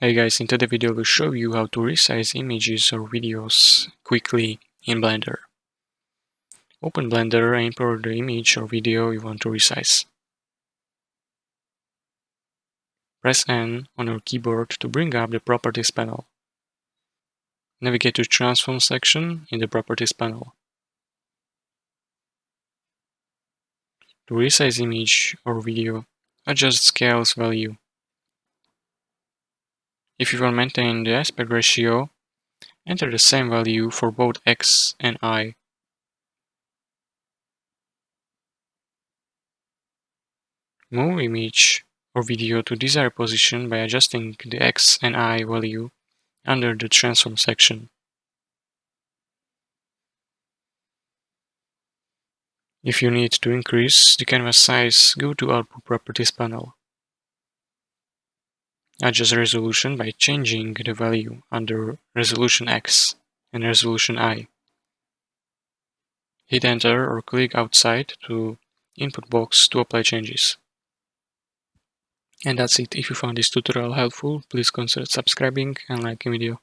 Hey guys, in today's video we'll show you how to resize images or videos quickly in Blender. Open Blender and import the image or video you want to resize. Press N on your keyboard to bring up the Properties panel. Navigate to Transform section in the Properties panel. To resize image or video, adjust scale's value. If you want to maintain the aspect ratio, enter the same value for both X and Y. Move image or video to desired position by adjusting the X and Y value under the Transform section. If you need to increase the canvas size, go to Output Properties panel. Adjust resolution by changing the value under Resolution X and Resolution Y. Hit Enter or click outside to input box to apply changes. And that's it. If you found this tutorial helpful, please consider subscribing and liking the video.